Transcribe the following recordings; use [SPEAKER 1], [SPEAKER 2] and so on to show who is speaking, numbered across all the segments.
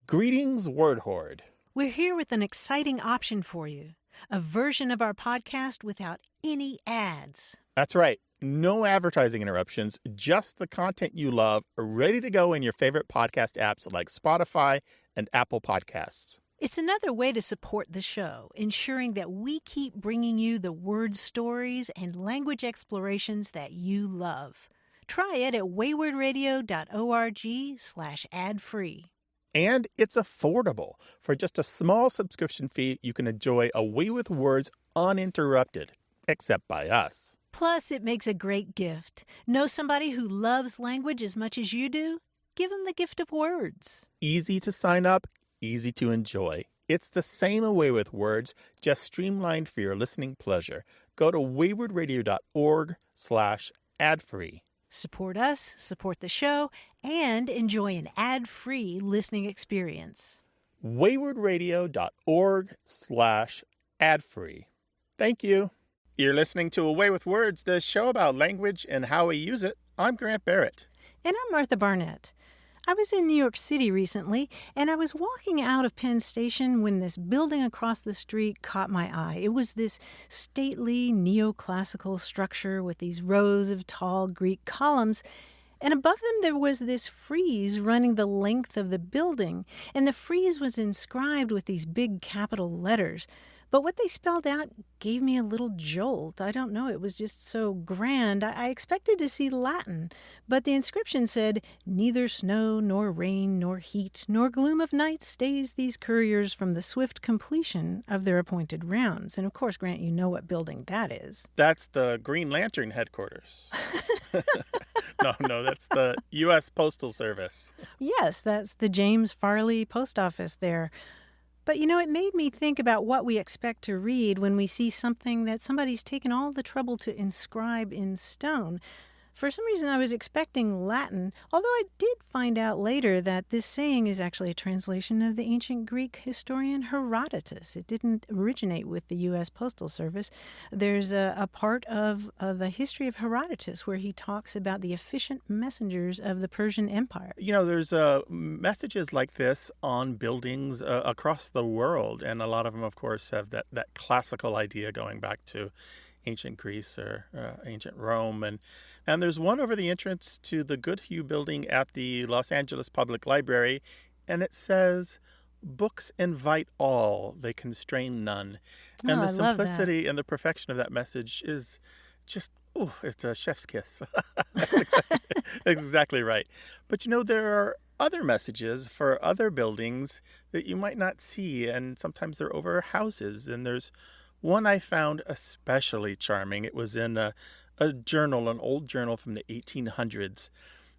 [SPEAKER 1] Greetings, Word Horde.
[SPEAKER 2] We're here with an exciting option for you, a version of our podcast without any ads.
[SPEAKER 1] That's right. No advertising interruptions, just the content you love, ready to go in your favorite podcast apps like Spotify and Apple Podcasts.
[SPEAKER 2] It's another way to support the show, ensuring that we keep bringing you the word stories and language explorations that you love. Try it at waywardradio.org/ad-free.
[SPEAKER 1] And it's affordable. For just a small subscription fee, you can enjoy A Way with Words uninterrupted, except by us.
[SPEAKER 2] Plus, it makes a great gift. Know somebody who loves language as much as you do? Give them the gift of words.
[SPEAKER 1] Easy to sign up, easy to enjoy. It's the same A Way with Words, just streamlined for your listening pleasure. Go to waywardradio.org/ad-free.
[SPEAKER 2] Support us, support the show, and enjoy an ad-free listening experience.
[SPEAKER 1] waywardradio.org/ad-free. Thank you. You're listening to A Way with Words, the show about language and how we use it. I'm Grant Barrett.
[SPEAKER 2] And I'm Martha Barnett. I was in New York City recently, and I was walking out of Penn Station when this building across the street caught my eye. It was this stately neoclassical structure with these rows of tall Greek columns, and above them there was this frieze running the length of the building, and the frieze was inscribed with these big capital letters. But what they spelled out gave me a little jolt. I don't know, it was just so grand. I expected to see Latin, but the inscription said, "Neither snow, nor rain, nor heat, nor gloom of night stays these couriers from the swift completion of their appointed rounds." And of course, Grant, you know what building that is.
[SPEAKER 1] That's the Green Lantern headquarters. No, that's the U.S. Postal Service.
[SPEAKER 2] Yes, that's the James Farley Post Office there. But, you know, it made me think about what we expect to read when we see something that somebody's taken all the trouble to inscribe in stone. For some reason, I was expecting Latin, although I did find out later that this saying is actually a translation of the ancient Greek historian Herodotus. It didn't originate with the U.S. Postal Service. There's a part of the history of Herodotus where he talks about the efficient messengers of the Persian Empire.
[SPEAKER 1] You know, there's messages like this on buildings across the world, and a lot of them, of course, have that classical idea going back to ancient Greece or ancient Rome. And there's one over the entrance to the Goodhue building at the Los Angeles Public Library, and it says, "Books invite all, they constrain none." And the simplicity and the perfection of that message is just, it's a chef's kiss. That's exactly right. But, you know, there are other messages for other buildings that you might not see, and sometimes they're over houses. And there's one I found especially charming. It was in a journal, an old journal from the 1800s,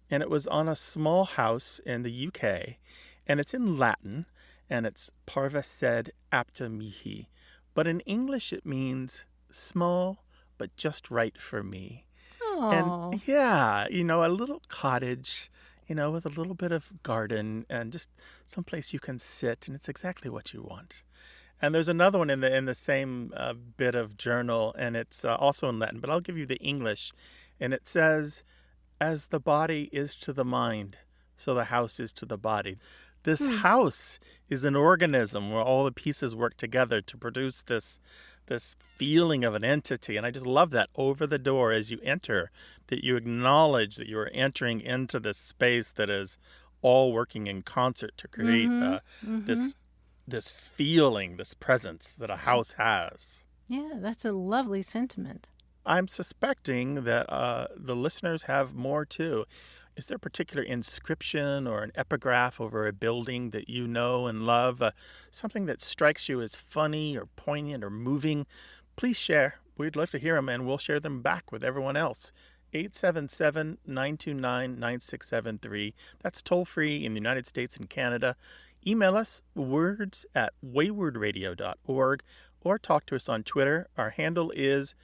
[SPEAKER 1] and it was on a small house in the UK, and it's in Latin, and it's Parva sed apta mihi, but in English it means small but just right for me.
[SPEAKER 2] Aww.
[SPEAKER 1] And yeah, you know, a little cottage, you know, with a little bit of garden and just someplace you can sit, and it's exactly what you want. And there's another one in the same bit of journal, and it's also in Latin, but I'll give you the English. And it says, "As the body is to the mind, so the house is to the body." This house is an organism where all the pieces work together to produce this feeling of an entity. And I just love that over the door as you enter, that you acknowledge that you are entering into this space that is all working in concert to create this feeling, this presence that a house has.
[SPEAKER 2] Yeah, that's a lovely sentiment.
[SPEAKER 1] I'm suspecting that the listeners have more too. Is there a particular inscription or an epigraph over a building that you know and love? Something that strikes you as funny or poignant or moving? Please share. We'd love to hear them, and we'll share them back with everyone else. 877-929-9673. That's toll free in the United States and Canada. Email us words@waywardradio.org or talk to us on Twitter. Our handle is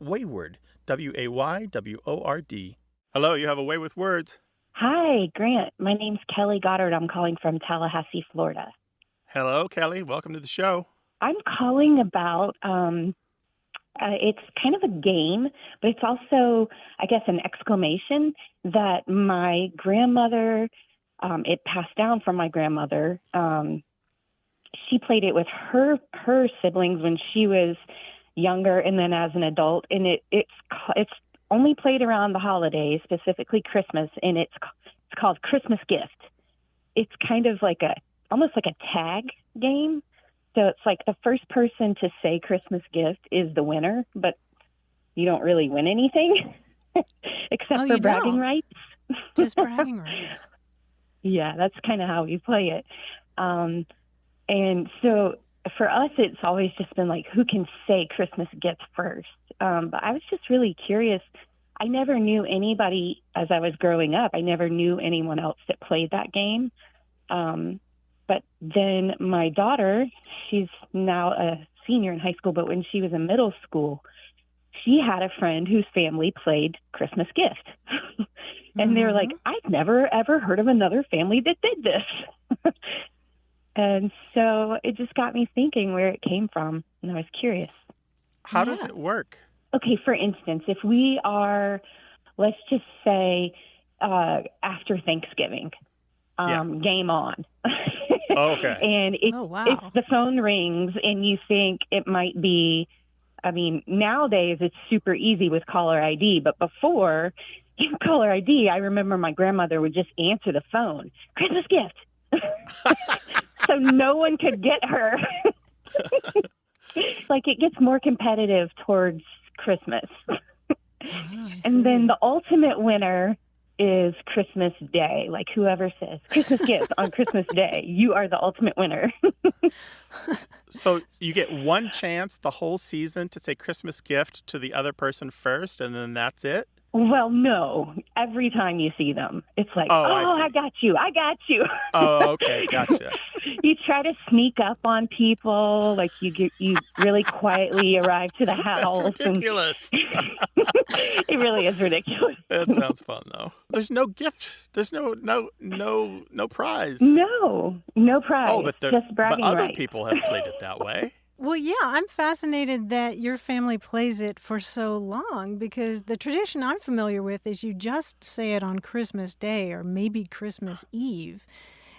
[SPEAKER 1] @wayword, WAYWORD. Hello, you have A Way with Words.
[SPEAKER 3] Hi, Grant. My name's Kelly Goddard. I'm calling from Tallahassee, Florida.
[SPEAKER 1] Hello, Kelly. Welcome to the show.
[SPEAKER 3] I'm calling about, it's kind of a game, but it's also, I guess, an exclamation that my grandmother it passed down from my grandmother. She played it with her siblings when she was younger, and then as an adult. And it's only played around the holidays, specifically Christmas, and it's called Christmas Gift. It's kind of like almost like a tag game. So it's like the first person to say Christmas gift is the winner, but you don't really win anything except for bragging rights.
[SPEAKER 2] Just bragging rights.
[SPEAKER 3] Yeah, that's kind of how we play it. And so for us, it's always just been like, who can say Christmas gift first? But I was just really curious. I never knew anybody as I was growing up. I never knew anyone else that played that game. But then my daughter, she's now a senior in high school, but when she was in middle school, she had a friend whose family played Christmas Gift. And they were like, I've never, ever heard of another family that did this. And so it just got me thinking where it came from, and I was curious.
[SPEAKER 1] How does it work?
[SPEAKER 3] Okay, for instance, if we are, let's just say, after Thanksgiving, game on.
[SPEAKER 1] Okay.
[SPEAKER 3] And if the phone rings and you think it might be, I mean, nowadays it's super easy with caller ID, but before caller ID, I remember my grandmother would just answer the phone, Christmas gift. So no one could get her. Like it gets more competitive towards Christmas. And then the ultimate winner is Christmas Day. Like whoever says Christmas gift on Christmas Day, you are the ultimate winner.
[SPEAKER 1] So you get one chance the whole season to say Christmas gift to the other person first, and then that's it?
[SPEAKER 3] Well, no. Every time you see them, it's like, I got you.
[SPEAKER 1] Oh, okay. Gotcha.
[SPEAKER 3] You try to sneak up on people. Like you really quietly arrive to the house.
[SPEAKER 1] That's ridiculous.
[SPEAKER 3] It really is ridiculous.
[SPEAKER 1] That sounds fun, though. There's no gift. There's no prize.
[SPEAKER 3] No prize.
[SPEAKER 1] Oh, but
[SPEAKER 3] just bragging
[SPEAKER 1] other
[SPEAKER 3] rights.
[SPEAKER 1] people have played it that way.
[SPEAKER 2] Well, yeah, I'm fascinated that your family plays it for so long, because the tradition I'm familiar with is you just say it on Christmas Day or maybe Christmas Eve.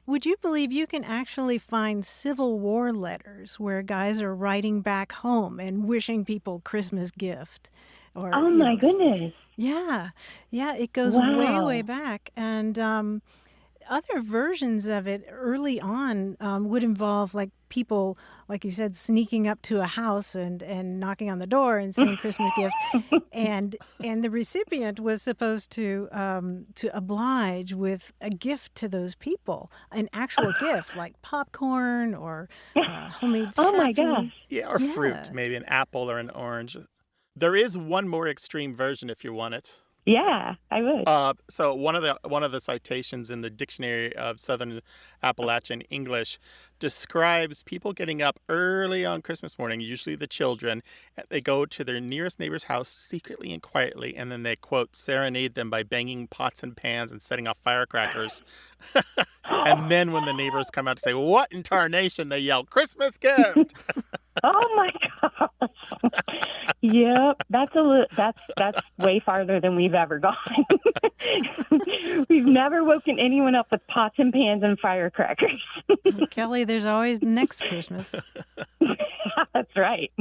[SPEAKER 2] Would you believe you can actually find Civil War letters where guys are writing back home and wishing people Christmas gift? Or,
[SPEAKER 3] oh, my goodness.
[SPEAKER 2] Yeah, it goes way, way back. And other versions of it early on would involve like people, like you said, sneaking up to a house and knocking on the door and saying Christmas gift, and the recipient was supposed to oblige with a gift to those people, an actual gift like popcorn or homemade taffy.
[SPEAKER 3] Oh my gosh!
[SPEAKER 1] Yeah, or fruit, maybe an apple or an orange. There is one more extreme version if you want it.
[SPEAKER 3] Yeah, I would.
[SPEAKER 1] So one of the citations in the Dictionary of Southern Appalachian English describes people getting up early on Christmas morning, usually the children. They go to their nearest neighbor's house secretly and quietly, and then they, quote, serenade them by banging pots and pans and setting off firecrackers. And then when the neighbors come out to say, what in tarnation, they yell, Christmas gift!
[SPEAKER 3] Oh my gosh! Yep, that's way farther than we've ever gone. We've never woken anyone up with pots and pans and firecrackers.
[SPEAKER 2] Kelly, there's always next Christmas.
[SPEAKER 3] That's right.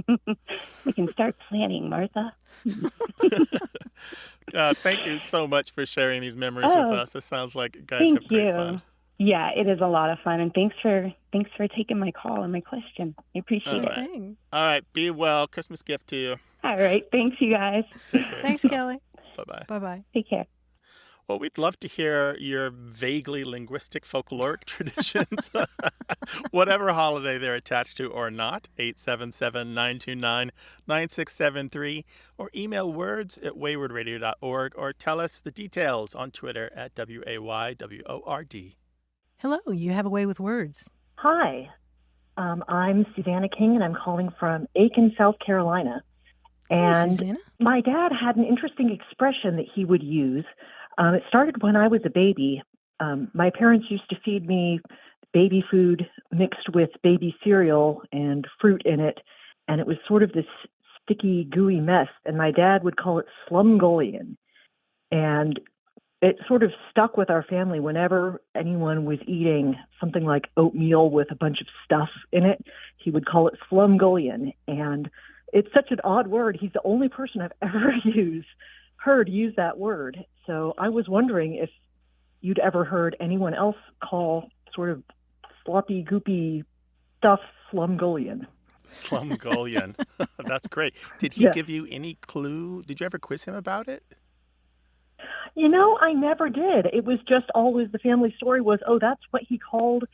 [SPEAKER 3] We can start planning, Martha.
[SPEAKER 1] Thank you so much for sharing these memories with us. It sounds like you guys have great fun.
[SPEAKER 3] Yeah, it is a lot of fun, and thanks for taking my call and my question. I appreciate it.
[SPEAKER 1] All right, be well. Christmas gift to you.
[SPEAKER 3] All right, thanks, you guys.
[SPEAKER 2] Thanks, Kelly.
[SPEAKER 1] Bye-bye.
[SPEAKER 2] Bye-bye.
[SPEAKER 3] Take care.
[SPEAKER 1] Well, we'd love to hear your vaguely linguistic folkloric traditions, whatever holiday they're attached to or not. 877-929-9673, or email words@waywardradio.org, or tell us the details on Twitter at WAYWORD.
[SPEAKER 2] Hello, you have a way with words.
[SPEAKER 4] Hi, I'm Susanna King, and I'm calling from Aiken, South Carolina. And
[SPEAKER 2] Susanna?
[SPEAKER 4] My dad had an interesting expression that he would use. It started when I was a baby. My parents used to feed me baby food mixed with baby cereal and fruit in it, and it was sort of this sticky, gooey mess, and my dad would call it slumgullion. And it sort of stuck with our family whenever anyone was eating something like oatmeal with a bunch of stuff in it. He would call it slumgullion. And it's such an odd word. He's the only person I've ever heard use that word. So I was wondering if you'd ever heard anyone else call sort of sloppy, goopy stuff slumgullion.
[SPEAKER 1] Slumgullion. That's great. Did he give you any clue? Did you ever quiz him about it?
[SPEAKER 4] I never did. It was just always the family story was, oh, that's what he called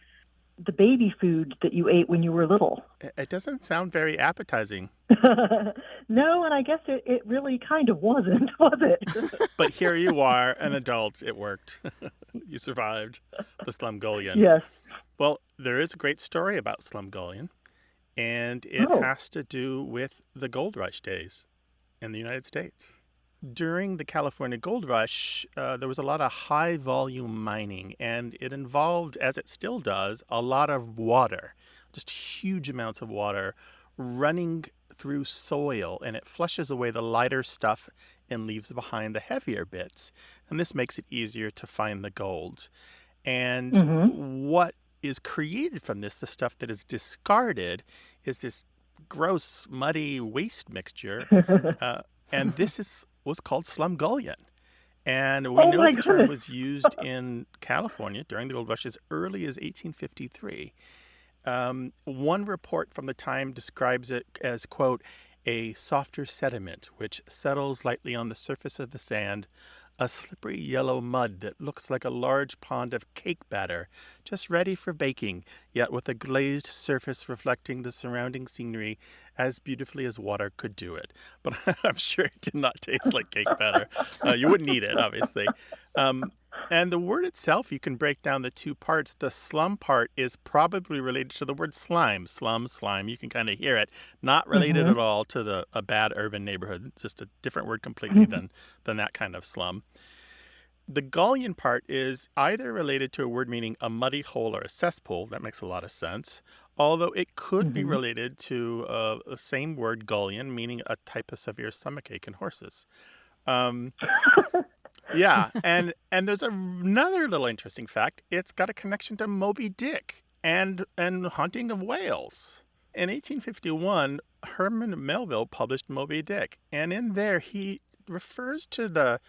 [SPEAKER 4] the baby food that you ate when you were little.
[SPEAKER 1] It doesn't sound very appetizing.
[SPEAKER 4] No, and I guess it really kind of wasn't, was it?
[SPEAKER 1] But here you are, an adult. It worked. You survived the slumgullion.
[SPEAKER 4] Yes.
[SPEAKER 1] Well, there is a great story about slumgullion, and it has to do with the gold rush days in the United States. During the California gold rush, there was a lot of high-volume mining, and it involved, as it still does, a lot of water, just huge amounts of water running through soil, and it flushes away the lighter stuff and leaves behind the heavier bits. And this makes it easier to find the gold. And what is created from this, the stuff that is discarded, is this gross, muddy waste mixture. And this was called slumgullion. And we know the term was used in California during the gold rush as early as 1853. One report from the time describes it as, quote, a softer sediment which settles lightly on the surface of the sand, a slippery yellow mud that looks like a large pond of cake batter, just ready for baking, yet with a glazed surface reflecting the surrounding scenery as beautifully as water could do it. But I'm sure it did not taste like cake batter. You wouldn't eat it, obviously. And the word itself, you can break down the two parts. The slum part is probably related to the word slime. Slum, slime, you can kind of hear it. Not related at all to a bad urban neighborhood. It's just a different word completely than that kind of slum. The gullion part is either related to a word meaning a muddy hole or a cesspool. That makes a lot of sense. Although it could be related to the same word, gullion, meaning a type of severe stomachache in horses. Yeah, and there's another little interesting fact. It's got a connection to Moby Dick and hunting of whales. In 1851, Herman Melville published Moby Dick, and in there he refers to the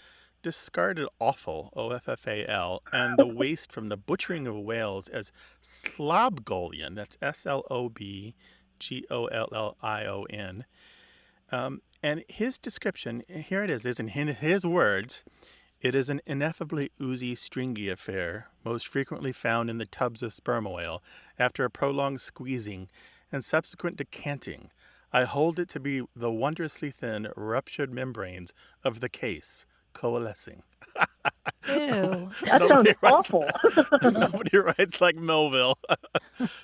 [SPEAKER 1] discarded offal, O-F-F-A-L, and the waste from the butchering of whales as slobgollion. That's S-L-O-B-G-O-L-L-I-O-N. And his description, here it is in his words, it is an ineffably oozy, stringy affair, most frequently found in the tubs of sperm oil, after a prolonged squeezing and subsequent decanting. I hold it to be the wondrously thin, ruptured membranes of the case coalescing.
[SPEAKER 2] Ew.
[SPEAKER 4] That sounds awful.
[SPEAKER 1] Nobody writes like Melville.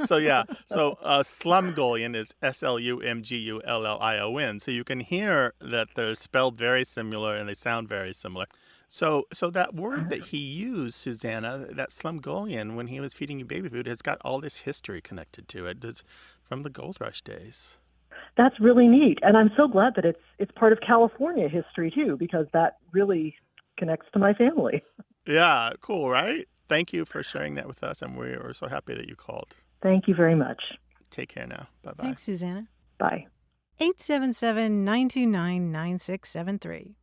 [SPEAKER 1] So slumgullion is S-L-U-M-G-U-L-L-I-O-N. So you can hear that they're spelled very similar and they sound very similar. So that word that he used, Susanna, that slumgullion, when he was feeding you baby food, has got all this history connected to it. It's from the gold rush days.
[SPEAKER 4] That's really neat. And I'm so glad that it's part of California history, too, because that really connects to my family.
[SPEAKER 1] Yeah, cool, right? Thank you for sharing that with us, and we're so happy that you called.
[SPEAKER 4] Thank you very much.
[SPEAKER 1] Take care now. Bye-bye.
[SPEAKER 2] Thanks, Susanna.
[SPEAKER 4] Bye.
[SPEAKER 2] 877-929-9673.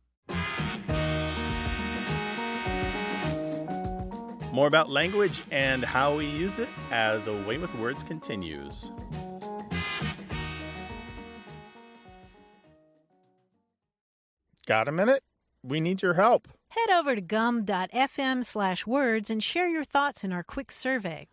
[SPEAKER 1] More about language and how we use it as A Way with Words continues. Got a minute? We need your help.
[SPEAKER 2] Head over to gum.fm/words and share your thoughts in our quick survey.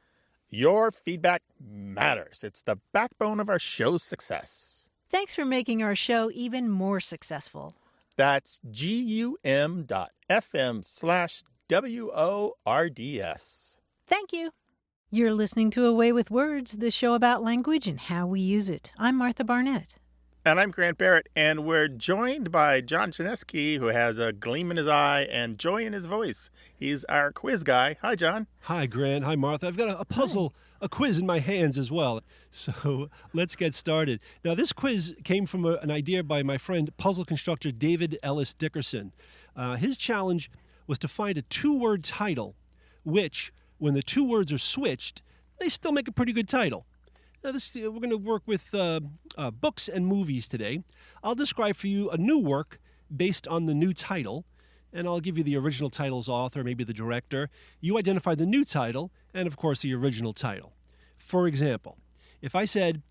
[SPEAKER 1] Your feedback matters. It's the backbone of our show's success.
[SPEAKER 2] Thanks for making our show even more successful.
[SPEAKER 1] That's gum.fm/WORDS.
[SPEAKER 2] Thank you. You're listening to A Way with Words, the show about language and how we use it. I'm Martha Barnett.
[SPEAKER 1] And I'm Grant Barrett, and we're joined by John Chinesky, who has a gleam in his eye and joy in his voice. He's our quiz guy. Hi, John.
[SPEAKER 5] Hi, Grant. Hi, Martha. I've got a puzzle, a quiz in my hands as well. So let's get started. Now, this quiz came from an idea by my friend, puzzle constructor David Ellis Dickerson. His challenge was to find a two-word title, which, when the two words are switched, they still make a pretty good title. Now, we're going to work with books and movies today. I'll describe for you a new work based on the new title, and I'll give you the original title's author, maybe the director. You identify the new title and, of course, the original title. For example, if I said,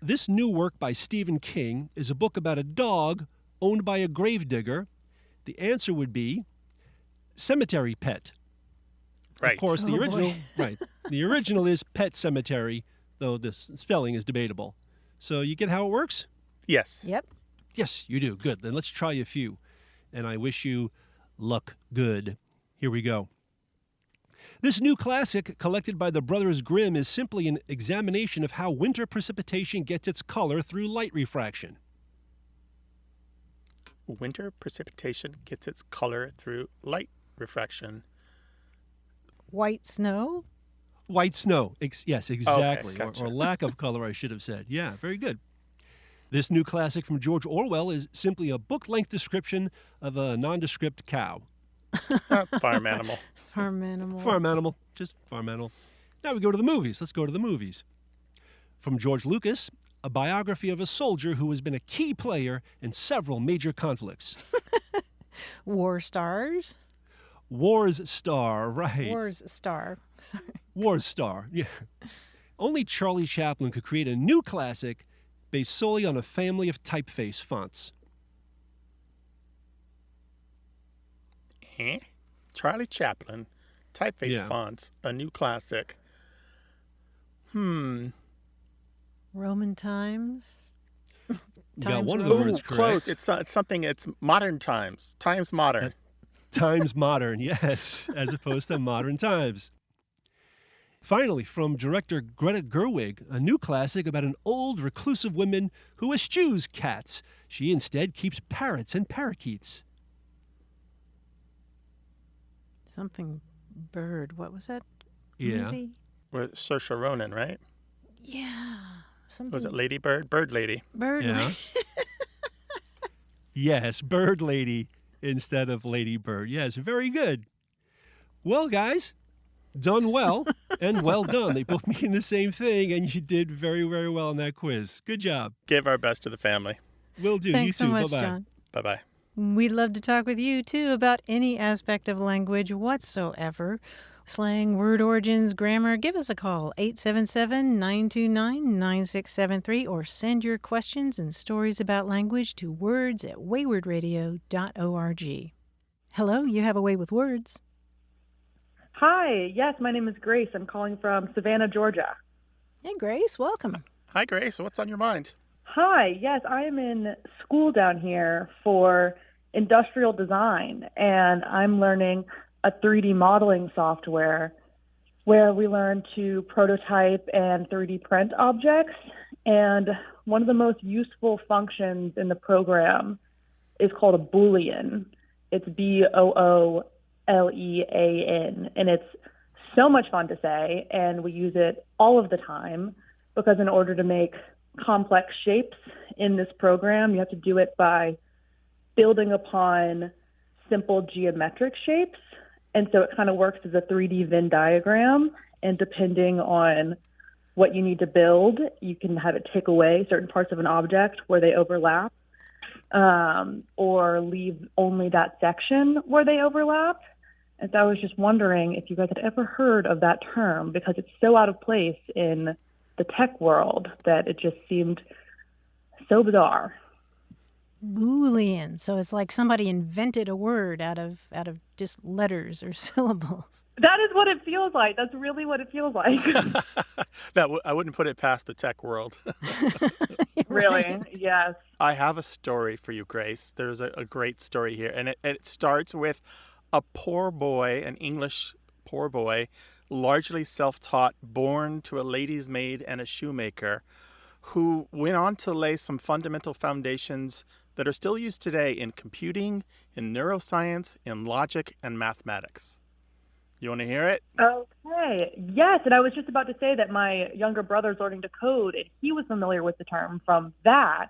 [SPEAKER 5] this new work by Stephen King is a book about a dog owned by a gravedigger, the answer would be Cemetery Pet.
[SPEAKER 1] Right.
[SPEAKER 5] Of course, the
[SPEAKER 2] Oh,
[SPEAKER 5] original,
[SPEAKER 2] boy.
[SPEAKER 5] right. The original is Pet Cemetery, though the spelling is debatable. So you get how it works?
[SPEAKER 1] Yes.
[SPEAKER 2] Yep.
[SPEAKER 5] Yes, you do. Good. Then let's try a few. And I wish you luck good. Here we go. This new classic, collected by the Brothers Grimm, is simply an examination of how winter precipitation gets its color through light refraction.
[SPEAKER 1] Winter precipitation gets its color through light refraction.
[SPEAKER 2] White snow?
[SPEAKER 5] White snow. Yes, exactly.
[SPEAKER 1] gotcha.
[SPEAKER 5] Or lack of color, I should have said. Yeah, very good. This new classic from George Orwell is simply a book-length description of a nondescript cow.
[SPEAKER 1] Farm animal.
[SPEAKER 2] Farm animal.
[SPEAKER 5] Farm animal. Just farm animal. Now we go to the movies. Let's go to the movies. From George Lucas, a biography of a soldier who has been a key player in several major conflicts.
[SPEAKER 2] War stars.
[SPEAKER 5] War's Star, right.
[SPEAKER 2] War's star. Sorry.
[SPEAKER 5] War's Star, yeah. Only Charlie Chaplin could create a new classic based solely on a family of typeface fonts.
[SPEAKER 1] Charlie Chaplin, typeface
[SPEAKER 5] Yeah.
[SPEAKER 1] fonts, a new classic.
[SPEAKER 2] Roman times.
[SPEAKER 5] You got
[SPEAKER 2] Times
[SPEAKER 5] one of the
[SPEAKER 2] Roman.
[SPEAKER 5] words
[SPEAKER 1] Ooh,
[SPEAKER 5] correct.
[SPEAKER 1] close. It's something. It's modern times. Times modern.
[SPEAKER 5] Times modern, yes, as opposed to modern times. Finally, from director Greta Gerwig, a new classic about an old reclusive woman who eschews cats. She instead keeps parrots and parakeets.
[SPEAKER 2] Something bird. What was that
[SPEAKER 5] Yeah.
[SPEAKER 2] movie?
[SPEAKER 1] With Saoirse Ronan, right?
[SPEAKER 2] Yeah. Something.
[SPEAKER 1] Was it Lady Bird? Bird Lady.
[SPEAKER 2] Bird.
[SPEAKER 5] Yeah. Yes, Bird Lady instead of Lady Bird. Yes, very good. Well, guys, done well and well done. They both mean the same thing, and you did very, very well in that quiz. Good job.
[SPEAKER 1] Give our best to the family.
[SPEAKER 5] Will do.
[SPEAKER 2] Thanks
[SPEAKER 5] You
[SPEAKER 2] so
[SPEAKER 5] too.
[SPEAKER 2] much,
[SPEAKER 5] Bye-bye.
[SPEAKER 2] John.
[SPEAKER 1] Bye-bye.
[SPEAKER 2] We'd love to talk with you, too, about any aspect of language whatsoever. Slang, word origins, grammar. Give us a call, 877-929-9673, or send your questions and stories about language to words@waywardradio.org. Hello, you have a way with words.
[SPEAKER 6] Hi, yes, my name is Grace. I'm calling from Savannah, Georgia.
[SPEAKER 2] Hey, Grace, welcome.
[SPEAKER 1] Hi, Grace. What's on your mind?
[SPEAKER 6] Hi, yes, I am in school down here for industrial design, and I'm learning a 3D modeling software where we learn to prototype and 3D print objects. And one of the most useful functions in the program is called a Boolean. It's Boolean, and it's so much fun to say, and we use it all of the time because in order to make complex shapes in this program, you have to do it by building upon simple geometric shapes. And so it kind of works as a 3D Venn diagram, and depending on what you need to build, you can have it take away certain parts of an object where they overlap, or leave only that section where they overlap. And so I was just wondering if you guys had ever heard of that term, because it's so out of place in the tech world that it just seemed so bizarre.
[SPEAKER 2] Boolean. So it's like somebody invented a word out of just letters or syllables.
[SPEAKER 6] That is what it feels like. That's really what it feels like.
[SPEAKER 1] I wouldn't put it past the tech world.
[SPEAKER 6] Really, yes.
[SPEAKER 1] I have a story for you, Grace. There's a great story here. And it starts with a poor boy, an English poor boy, largely self-taught, born to a lady's maid and a shoemaker, who went on to lay some fundamental foundations that are still used today in computing, in neuroscience, in logic, and mathematics. You want to hear it?
[SPEAKER 6] Okay. Yes, and I was just about to say that my younger brother's learning to code, and he was familiar with the term from that.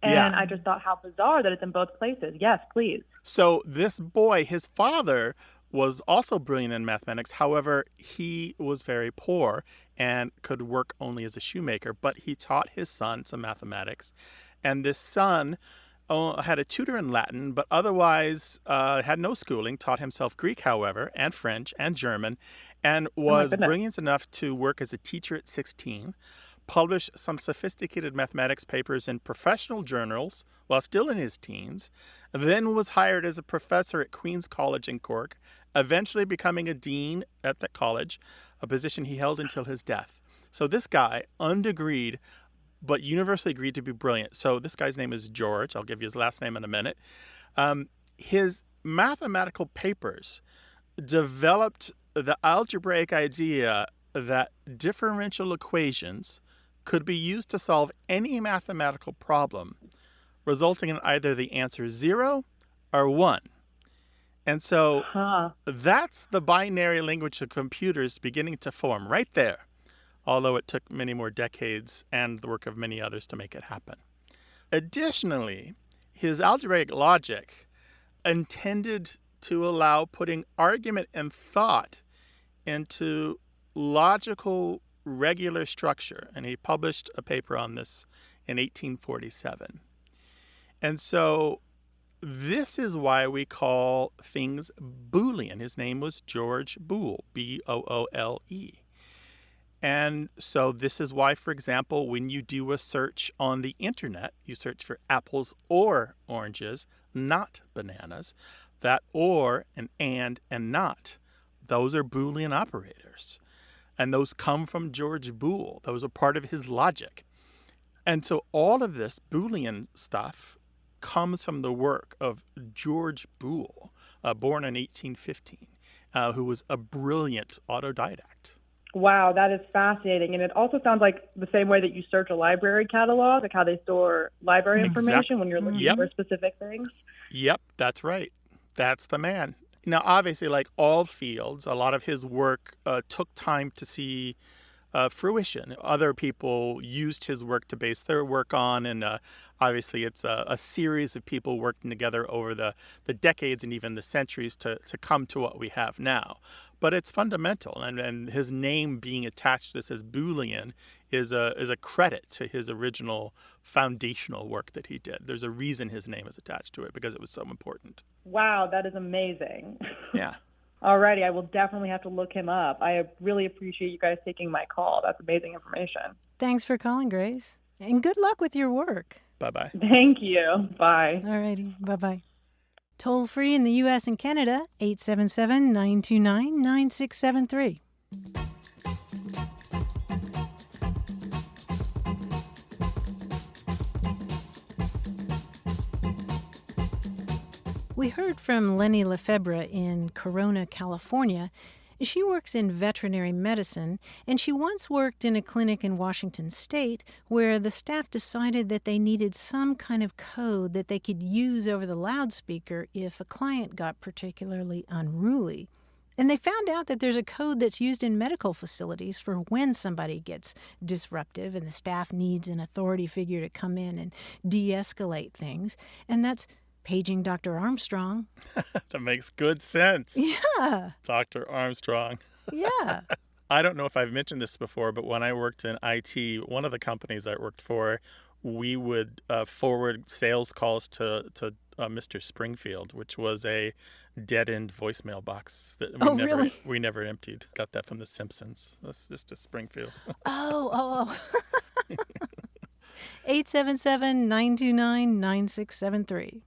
[SPEAKER 6] And
[SPEAKER 1] Yeah.
[SPEAKER 6] I just thought how bizarre that it's in both places. Yes, please.
[SPEAKER 1] So this boy, his father was also brilliant in mathematics. However, he was very poor and could work only as a shoemaker, but he taught his son some mathematics. And this son had a tutor in Latin, but otherwise had no schooling, taught himself Greek, however, and French and German, and was
[SPEAKER 6] goodness.
[SPEAKER 1] brilliant enough to work as a teacher at 16, published some sophisticated mathematics papers in professional journals while still in his teens, then was hired as a professor at Queen's College in Cork, eventually becoming a dean at that college, a position he held until his death. So this guy, undegreed, but universally agreed to be brilliant. So this guy's name is George. I'll give you his last name in a minute. His mathematical papers developed the algebraic idea that differential equations could be used to solve any mathematical problem, resulting in either the answer 0 or 1. And so that's the binary language of computers beginning to form right there, although it took many more decades and the work of many others to make it happen. Additionally, his algebraic logic intended to allow putting argument and thought into logical, regular structure, and he published a paper on this in 1847. And so this is why we call things Boolean. His name was George Boole, Boole. And so this is why, for example, when you do a search on the internet, you search for apples or oranges, not bananas. That or and not, those are Boolean operators. And those come from George Boole. Those are part of his logic. And so all of this Boolean stuff comes from the work of George Boole, born in 1815, who was a brilliant autodidact.
[SPEAKER 6] Wow, that is fascinating. And it also sounds like the same way that you search a library catalog, like how they store library information when you're looking for specific things.
[SPEAKER 1] Yep, that's right. That's the man. Now, obviously, like all fields, a lot of his work took time to see fruition. Other people used his work to base their work on, and obviously it's a series of people working together over the decades and even the centuries to come to what we have now. But it's fundamental, and his name being attached to this as Boolean is a credit to his original foundational work that he did. There's a reason his name is attached to it, because it was so important.
[SPEAKER 6] Wow, that is amazing.
[SPEAKER 1] Yeah.
[SPEAKER 6] Alrighty, I will definitely have to look him up. I really appreciate you guys taking my call. That's amazing information.
[SPEAKER 2] Thanks for calling, Grace. And good luck with your work.
[SPEAKER 1] Bye-bye.
[SPEAKER 6] Thank you. Bye.
[SPEAKER 2] Alrighty, bye-bye. Toll free in the U.S. and Canada, 877-929-9673. We heard from Lenny Lefebvre in Corona, California. She works in veterinary medicine, and she once worked in a clinic in Washington State where the staff decided that they needed some kind of code that they could use over the loudspeaker if a client got particularly unruly. And they found out that there's a code that's used in medical facilities for when somebody gets disruptive and the staff needs an authority figure to come in and de-escalate things. And that's paging Dr. Armstrong.
[SPEAKER 1] That makes good sense.
[SPEAKER 2] Yeah.
[SPEAKER 1] Dr. Armstrong.
[SPEAKER 2] Yeah.
[SPEAKER 1] I don't know if I've mentioned this before, but when I worked in IT, one of the companies I worked for, we would forward sales calls to Mr. Springfield, which was a dead-end voicemail box that we never emptied. Got that from The Simpsons. That's just a Springfield.
[SPEAKER 2] Oh. 877-929-9673.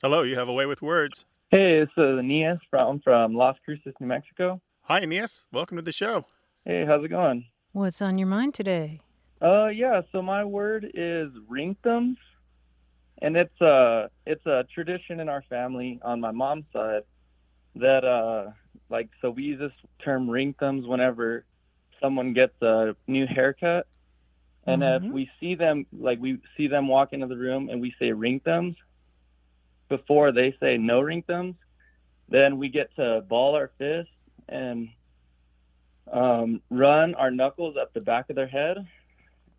[SPEAKER 1] Hello, you have a way with words.
[SPEAKER 7] Hey, it's Aeneas from Las Cruces, New Mexico.
[SPEAKER 1] Hi, Aeneas. Welcome to the show.
[SPEAKER 7] Hey, how's it going?
[SPEAKER 2] What's on your mind today?
[SPEAKER 7] Yeah, so my word is Rinktums, and it's a tradition in our family on my mom's side that so we use this term Rinktums whenever someone gets a new haircut, and if we see them walk into the room and we say Rinktums before they say no Rinktums, then we get to ball our fists and run our knuckles up the back of their head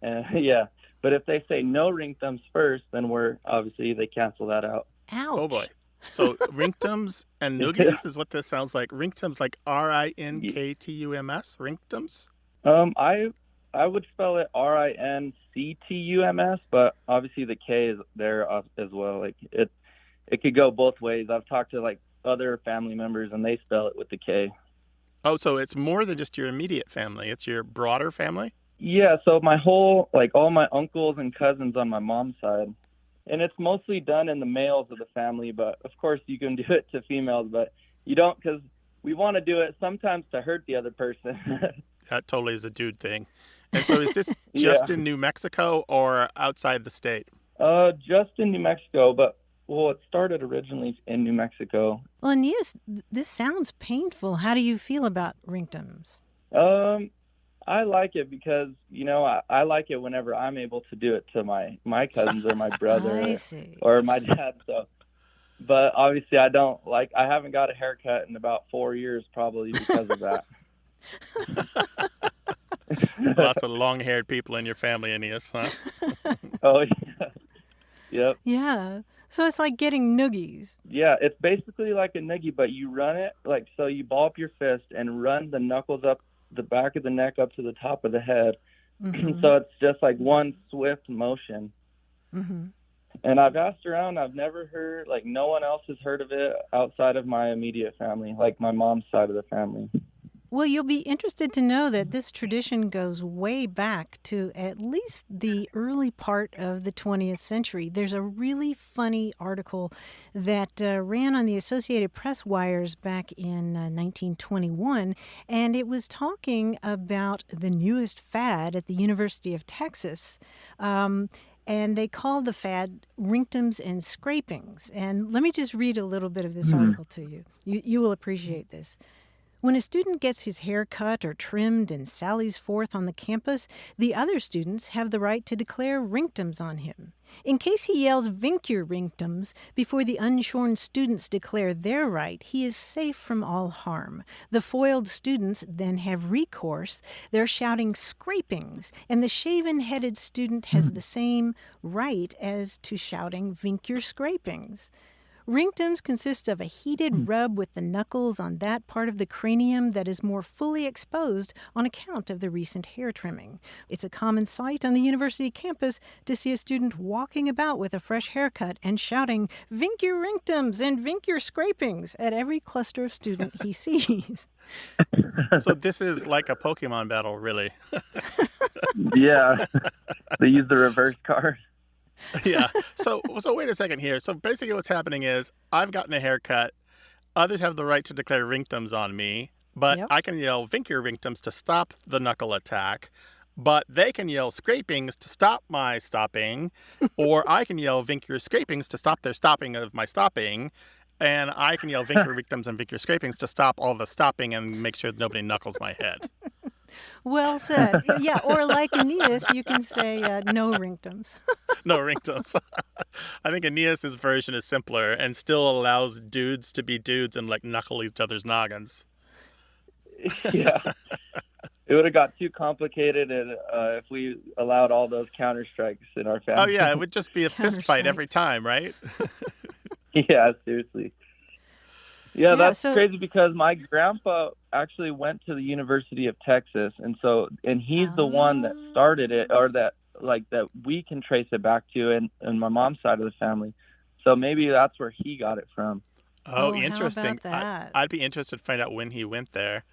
[SPEAKER 7] Yeah. But if they say no Rinktums first, then they cancel that out.
[SPEAKER 2] Ouch.
[SPEAKER 1] Oh boy. So Rinktums and Noogies is what this sounds like. Rinktums, like Rinktums. Rinktums.
[SPEAKER 7] I would spell it Rinctums, but obviously the K is there as well. Like it could go both ways. I've talked to like other family members and they spell it with the K.
[SPEAKER 1] Oh, so it's more than just your immediate family. It's your broader family?
[SPEAKER 7] Yeah, so my whole, like all my uncles and cousins on my mom's side. And it's mostly done in the males of the family, but of course you can do it to females, but you don't, because we want to do it sometimes to hurt the other person.
[SPEAKER 1] That totally is a dude thing. And so is this just in New Mexico or outside the state?
[SPEAKER 7] Just in New Mexico, but it started originally in New Mexico.
[SPEAKER 2] Well, Aeneas, this sounds painful. How do you feel about Rinktums?
[SPEAKER 7] I like it because, I like it whenever I'm able to do it to my cousins or my brother or my dad. So, but obviously I haven't got a haircut in about 4 years probably because of that.
[SPEAKER 1] Lots of long-haired people in your family, Aeneas, huh?
[SPEAKER 7] Oh, yeah. Yep.
[SPEAKER 2] Yeah. So it's like getting noogies.
[SPEAKER 7] Yeah, it's basically like a noogie, but you run it, so you ball up your fist and run the knuckles up the back of the neck up to the top of the head. Mm-hmm. So it's just like one swift motion. Mm-hmm. And I've asked around, I've never heard, no one else has heard of it outside of my immediate family, like my mom's side of the family.
[SPEAKER 2] Well, you'll be interested to know that this tradition goes way back to at least the early part of the 20th century. There's a really funny article that ran on the Associated Press wires back in 1921, and it was talking about the newest fad at the University of Texas. And they called the fad Rinktums and Scrapings. And let me just read a little bit of this article to you. You will appreciate this. When a student gets his hair cut or trimmed and sallies forth on the campus, the other students have the right to declare Rinktums on him. In case he yells "Vinkyour Rinktums" before the unshorn students declare their right, he is safe from all harm. The foiled students then have recourse. They're shouting "Scrapings," and the shaven-headed student has the same right as to shouting "Vinkyor Scrapings." Rinktums consist of a heated rub with the knuckles on that part of the cranium that is more fully exposed on account of the recent hair trimming. It's a common sight on the university campus to see a student walking about with a fresh haircut and shouting "Vinkyor Rinktums" and "Vinkyor Scrapings" at every cluster of student he sees.
[SPEAKER 1] So this is like a Pokemon battle, really.
[SPEAKER 7] Yeah. They use the reverse card.
[SPEAKER 1] Yeah. So wait a second here. So basically what's happening is I've gotten a haircut. Others have the right to declare Rinktums on me, but I can yell "Vinkyor Rinktums" to stop the knuckle attack, but they can yell "Scrapings" to stop my stopping, or I can yell "Vinkyor Scrapings" to stop their stopping of my stopping, and I can yell "Vinkyor Rinktums" and "Vinkyor Scrapings" to stop all the stopping and make sure nobody knuckles my head.
[SPEAKER 2] Well said. Yeah, or like Aeneas, you can say "No Rinktums."
[SPEAKER 1] No Rinktums. I think Aeneas' version is simpler and still allows dudes to be dudes and knuckle each other's noggins.
[SPEAKER 7] Yeah. It would have got too complicated if we allowed all those counter strikes in our family.
[SPEAKER 1] Oh yeah, it would just be a fist fight every time, right?
[SPEAKER 7] Yeah, seriously. Yeah, that's crazy because my grandpa actually went to the University of Texas, and he's the one that started it, or that we can trace it back to, and my mom's side of the family. So maybe that's where he got it from.
[SPEAKER 1] Oh, interesting.
[SPEAKER 2] How about that?
[SPEAKER 1] I'd be interested to find out when he went there.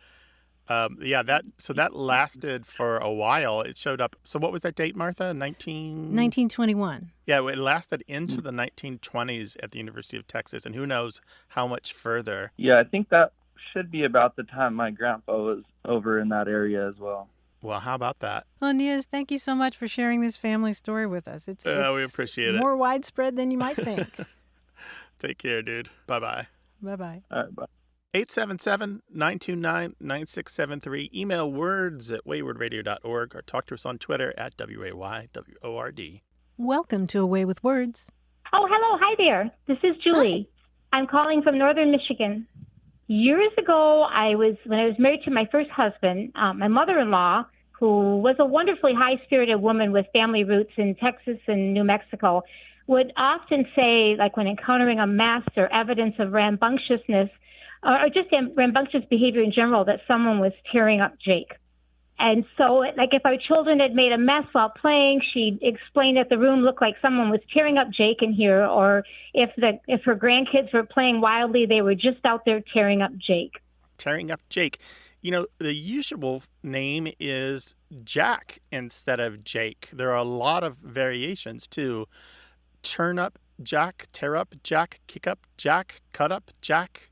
[SPEAKER 1] That lasted for a while. It showed up. So what was that date, Martha?
[SPEAKER 2] 1921.
[SPEAKER 1] Yeah, it lasted into the 1920s at the University of Texas, and who knows how much further.
[SPEAKER 7] Yeah, I think that should be about the time my grandpa was over in that area as well.
[SPEAKER 1] Well, how about that?
[SPEAKER 2] Well, Niaz, thank you so much for sharing this family story with us. It's
[SPEAKER 1] we appreciate it.
[SPEAKER 2] More widespread than you might think.
[SPEAKER 1] Take care, dude. Bye-bye.
[SPEAKER 2] Bye-bye.
[SPEAKER 7] All right, bye.
[SPEAKER 1] 877-929-9673. Email words@waywordradio.org or talk to us on Twitter @WAYWORD.
[SPEAKER 2] Welcome to Away with Words.
[SPEAKER 8] Oh, hello. Hi there. This is Julie. Hi. I'm calling from northern Michigan. Years ago, when I was married to my first husband, my mother-in-law, who was a wonderfully high-spirited woman with family roots in Texas and New Mexico, would often say, like when encountering a mess or evidence of rambunctiousness, or just rambunctious behavior in general, that someone was tearing up Jake. And so, like, if our children had made a mess while playing, she'd explain that the room looked like someone was tearing up Jake in here, or if her grandkids were playing wildly, they were just out there tearing up Jake.
[SPEAKER 1] Tearing up Jake. You know, the usual name is Jack instead of Jake. There are a lot of variations, too. Turn up Jack, tear up Jack, kick up Jack, cut up Jack.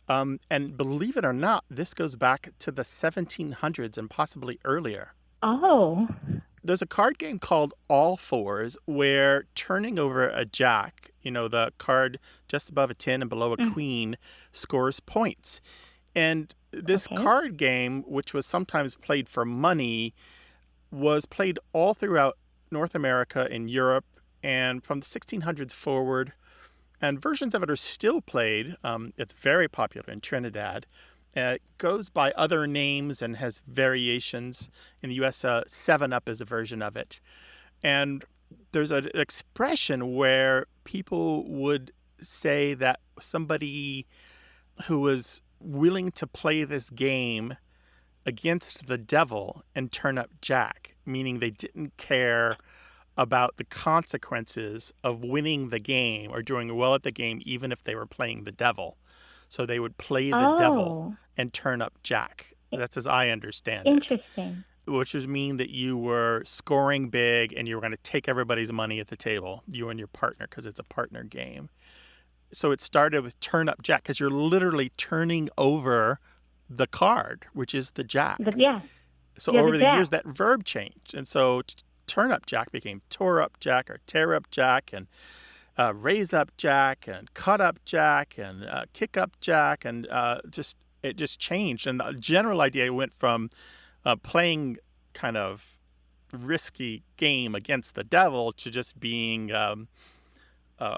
[SPEAKER 1] And believe it or not, this goes back to the 1700s and possibly earlier.
[SPEAKER 8] Oh.
[SPEAKER 1] There's a card game called All Fours where turning over a jack, you know, the card just above a 10 and below a queen, scores points. And this card game, which was sometimes played for money, was played all throughout North America and Europe and from the 1600s forward. And versions of it are still played. It's very popular in Trinidad. It goes by other names and has variations. In the U.S., 7-Up is a version of it. And there's an expression where people would say that somebody who was willing to play this game against the devil and turn up Jack, meaning they didn't care about the consequences of winning the game or doing well at the game, even if they were playing the devil. So they would play the devil and turn up Jack. That's as I understand it.
[SPEAKER 8] Interesting.
[SPEAKER 1] Which would mean that you were scoring big and you were going to take everybody's money at the table, you and your partner, because it's a partner game. So it started with turn up Jack, because you're literally turning over the card, which is the Jack. So over the years, that verb changed. And so turn up Jack became tore up Jack or tear up Jack, and raise up Jack and cut up Jack and kick up Jack, and it just changed. And the general idea went from playing kind of risky game against the devil to just being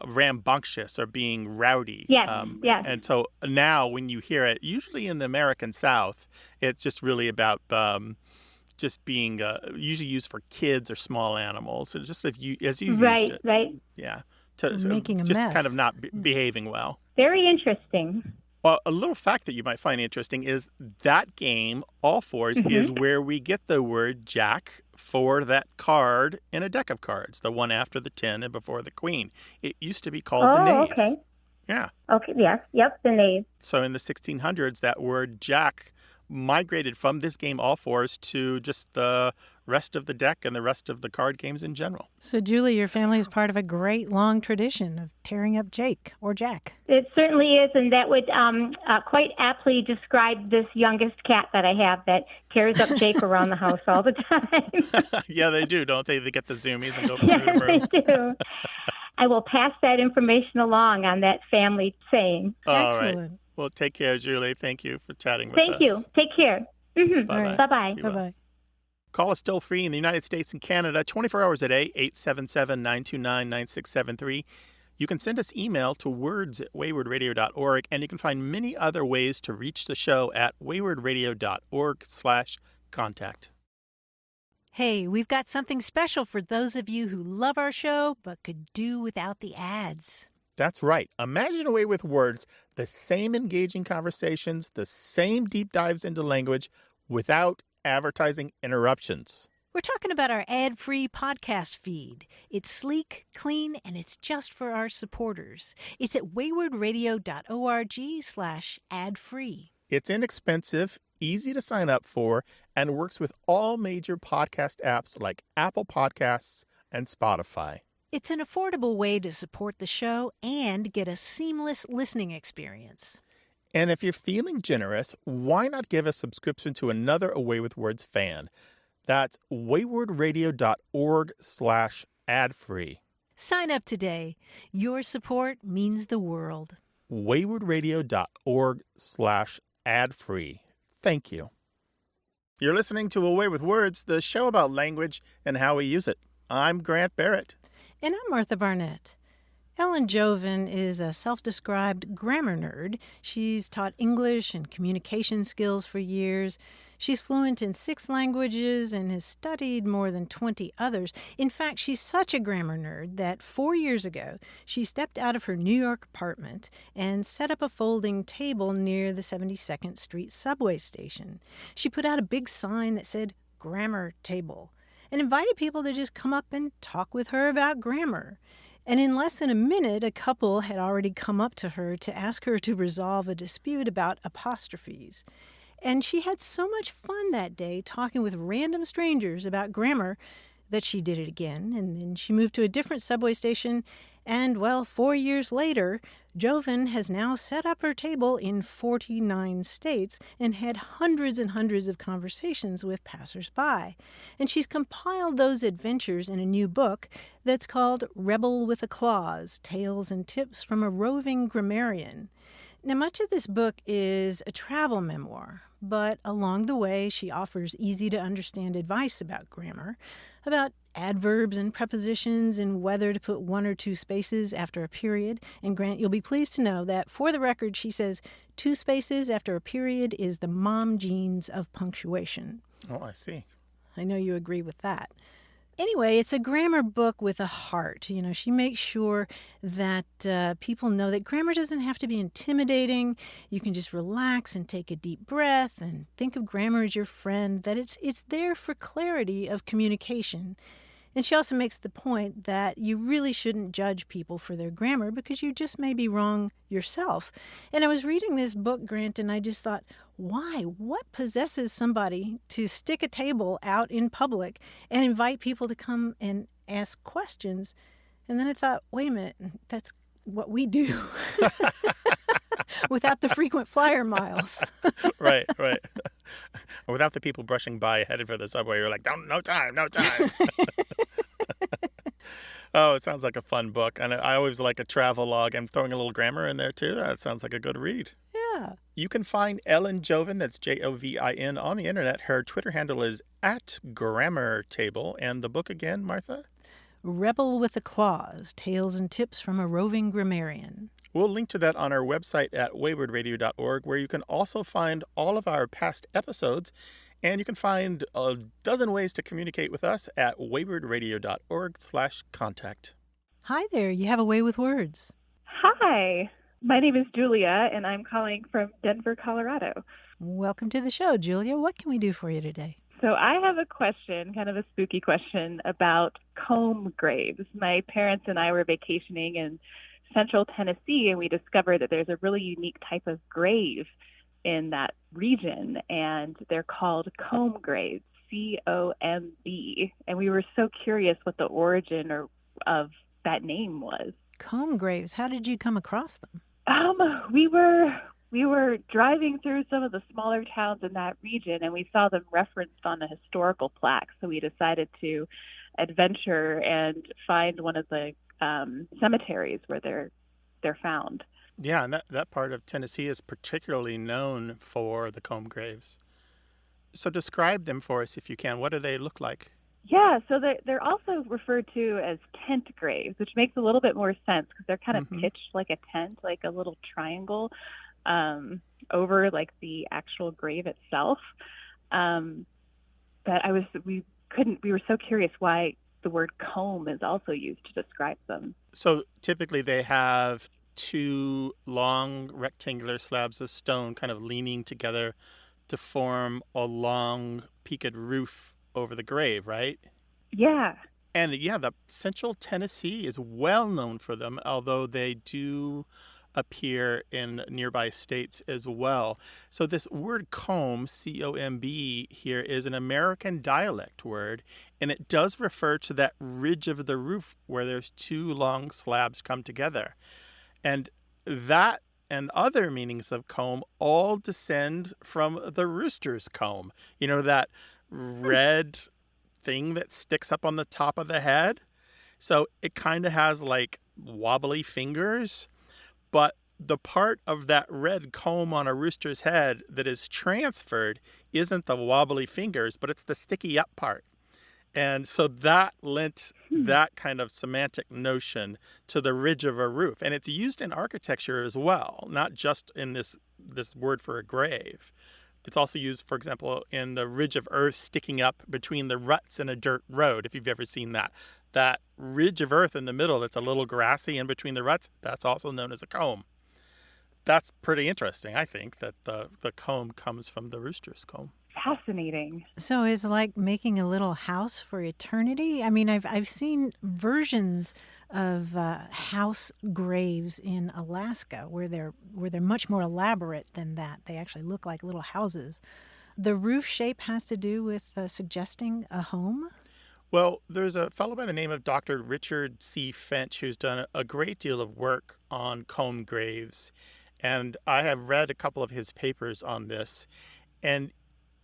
[SPEAKER 1] rambunctious or being rowdy.
[SPEAKER 8] Yes.
[SPEAKER 1] And so now when you hear it, usually in the American South, it's just really about just being usually used for kids or small animals. So just as you used it.
[SPEAKER 8] Right.
[SPEAKER 1] Yeah.
[SPEAKER 2] Making a
[SPEAKER 1] just
[SPEAKER 2] mess.
[SPEAKER 1] kind of not behaving well.
[SPEAKER 8] Very interesting.
[SPEAKER 1] Well, a little fact that you might find interesting is that game, All Fours, is where we get the word Jack for that card in a deck of cards, the one after the 10 and before the queen. It used to be called the knave.
[SPEAKER 8] Okay.
[SPEAKER 1] Yeah.
[SPEAKER 8] Okay, yes. Yep, the knave.
[SPEAKER 1] So in the 1600s, that word Jack migrated from this game All Fours to just the rest of the deck and the rest of the card games in general.
[SPEAKER 2] So, Julie, your family is part of a great long tradition of tearing up Jake or Jack.
[SPEAKER 8] It certainly is, and that would quite aptly describe this youngest cat that I have that tears up Jake around the house all the time.
[SPEAKER 1] Yeah, they do, don't they? They get the zoomies and go from room to room.
[SPEAKER 8] They do. I will pass that information along on that family saying.
[SPEAKER 1] All
[SPEAKER 2] Excellent.
[SPEAKER 1] right. Well, take care, Julie. Thank you for chatting with us.
[SPEAKER 8] Thank you. Take care.
[SPEAKER 1] Bye-bye.
[SPEAKER 8] Bye-bye.
[SPEAKER 2] Bye-bye.
[SPEAKER 1] Call is still free in the United States and Canada 24 hours a day, 877-929-9673. You can send us email to words@waywardradio.org, and you can find many other ways to reach the show at waywardradio.org/contact.
[SPEAKER 2] Hey, we've got something special for those of you who love our show but could do without the ads.
[SPEAKER 1] That's right. Imagine a way with words, the same engaging conversations, the same deep dives into language without advertising interruptions.
[SPEAKER 2] We're talking about our ad-free podcast feed. It's sleek, clean, and it's just for our supporters. It's at waywardradio.org/ad-free.
[SPEAKER 1] It's inexpensive, easy to sign up for, and works with all major podcast apps like Apple Podcasts and Spotify.
[SPEAKER 2] It's an affordable way to support the show and get a seamless listening experience.
[SPEAKER 1] And if you're feeling generous, why not give a subscription to another Away with Words fan? That's waywardradio.org/ad-free.
[SPEAKER 2] Sign up today. Your support means the world.
[SPEAKER 1] waywardradio.org/ad-free. Thank you. You're listening to Away with Words, the show about language and how we use it. I'm Grant Barrett.
[SPEAKER 2] And I'm Martha Barnett. Ellen Joven is a self-described grammar nerd. She's taught English and communication skills for years. She's fluent in 6 languages and has studied more than 20 others. In fact, she's such a grammar nerd that 4 years ago, she stepped out of her New York apartment and set up a folding table near the 72nd Street subway station. She put out a big sign that said, "Grammar Table," and invited people to just come up and talk with her about grammar. And in less than a minute, a couple had already come up to her to ask her to resolve a dispute about apostrophes. And she had so much fun that day talking with random strangers about grammar that she did it again. And then she moved to a different subway station. And, well, 4 years later, Joven has now set up her table in 49 states and had hundreds and hundreds of conversations with passersby. And she's compiled those adventures in a new book that's called Rebel with a Clause, Tales and Tips from a Roving Grammarian. Now, much of this book is a travel memoir, but along the way, she offers easy-to-understand advice about grammar, about adverbs and prepositions and whether to put 1 or 2 spaces after a period. And Grant, you'll be pleased to know that, for the record, she says 2 spaces after a period is the mom genes of punctuation.
[SPEAKER 1] Oh, I see.
[SPEAKER 2] I know you agree with that. Anyway, it's a grammar book with a heart. You know, she makes sure that people know that grammar doesn't have to be intimidating. You can just relax and take a deep breath and think of grammar as your friend, that it's there for clarity of communication. And she also makes the point that you really shouldn't judge people for their grammar because you just may be wrong yourself. And I was reading this book, Grant, and I just thought, why? What possesses somebody to stick a table out in public and invite people to come and ask questions? And then I thought, wait a minute, that's what we do without the frequent flyer miles.
[SPEAKER 1] Right. Without the people brushing by headed for the subway, you're like, no time. Oh, it sounds like a fun book. And I always like a travel log. I'm throwing a little grammar in there, too. That sounds like a good read.
[SPEAKER 2] Yeah.
[SPEAKER 1] You can find Ellen Joven, that's Jovin, on the internet. Her Twitter handle is @GrammarTable. And the book again, Martha?
[SPEAKER 2] Rebel with a Clause, Tales and Tips from a Roving Grammarian.
[SPEAKER 1] We'll link to that on our website at waywardradio.org, where you can also find all of our past episodes. And you can find a dozen ways to communicate with us at waywardradio.org/contact.
[SPEAKER 2] Hi there, you have a way with words.
[SPEAKER 6] Hi, my name is Julia, and I'm calling from Denver, Colorado.
[SPEAKER 2] Welcome to the show, Julia. What can we do for you today?
[SPEAKER 6] So I have a question, kind of a spooky question, about comb graves. My parents and I were vacationing in central Tennessee, and we discovered that there's a really unique type of grave in that region, and they're called comb graves, C-O-M-B. And we were so curious what the origin of that name was.
[SPEAKER 2] Comb graves, how did you come across them?
[SPEAKER 6] We were driving through some of the smaller towns in that region, and we saw them referenced on a historical plaque. So we decided to adventure and find one of the cemeteries where they're found.
[SPEAKER 1] Yeah, and that part of Tennessee is particularly known for the comb graves. So describe them for us if you can. What do they look like?
[SPEAKER 6] Yeah, so they're also referred to as tent graves, which makes a little bit more sense because they're kind of pitched like a tent, like a little triangle over like the actual grave itself. But we were so curious why the word comb is also used to describe them.
[SPEAKER 1] So typically they have 2 long rectangular slabs of stone kind of leaning together to form a long peaked roof over the grave, right?
[SPEAKER 6] Yeah.
[SPEAKER 1] And yeah, the central Tennessee is well known for them, although they do appear in nearby states as well. So this word comb, C-O-M-B, here is an American dialect word, and it does refer to that ridge of the roof where there's 2 long slabs come together. And that and other meanings of comb all descend from the rooster's comb. You know, that red thing that sticks up on the top of the head? So it kind of has like wobbly fingers, but the part of that red comb on a rooster's head that is transferred isn't the wobbly fingers, but it's the sticky up part. And so that lent that kind of semantic notion to the ridge of a roof. And it's used in architecture as well, not just in this word for a grave. It's also used, for example, in the ridge of earth sticking up between the ruts in a dirt road, if you've ever seen that. That ridge of earth in the middle that's a little grassy in between the ruts, that's also known as a comb. That's pretty interesting, I think, that the comb comes from the rooster's comb.
[SPEAKER 6] Fascinating.
[SPEAKER 2] So it's like making a little house for eternity. I mean, I've seen versions of house graves in Alaska where they're much more elaborate than that. They actually look like little houses. The roof shape has to do with suggesting a home.
[SPEAKER 1] Well, there's a fellow by the name of Dr. Richard C. Finch who's done a great deal of work on comb graves, and I have read a couple of his papers on this, and